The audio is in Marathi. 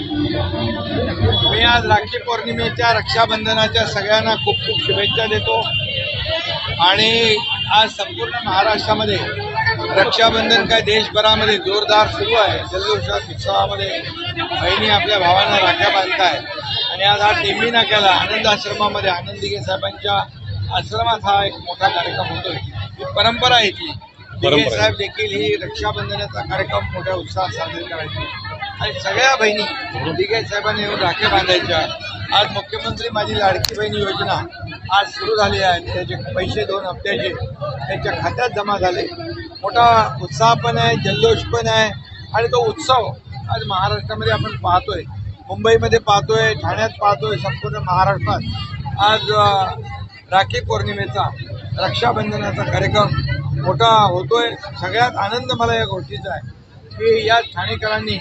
मी आज राखी पौर्णिमेच्या रक्षाबंधनाच्या सगळ्यांना खूप खूप शुभेच्छा देतो आणि आज संपूर्ण महाराष्ट्रामध्ये रक्षाबंधन काय देशभरामध्ये जोरदार सुरू आहे। जल्लोषात उत्सवामध्ये बहिणी आपल्या भावांना राख्या बांधताय आणि आज हा टेंबी नाक्याला आनंद आश्रमामध्ये आनंद दिघे साहेबांच्या आश्रमात हा एक मोठा कार्यक्रम होतोय। ही परंपरा आहे ती दिघे साहेब देखील ही रक्षाबंधनाचा कार्यक्रम मोठ्या उत्साहात साजरी करायची आणि सगळ्या बहिणी दिघे साहेबांनी येऊन राख्या बांधायच्या। आज मुख्यमंत्री माझी लाडकी बहीण योजना आज सुरू झाली आहे, त्याचे पैसे 2 हप्त्याचे त्यांच्या खात्यात जमा झाले। मोठा उत्साह पण आहे, जल्लोष पण आहे आणि तो उत्सव आज महाराष्ट्रामध्ये आपण पाहतोय, मुंबईमध्ये पाहतोय, ठाण्यात पाहतोय, संपूर्ण महाराष्ट्रात आज राखी पौर्णिमेचा रक्षाबंधनाचा कार्यक्रम मोठा होतोय। सगळ्यात आनंद मला या गोष्टीचा आहे की या ठाणेकरांनी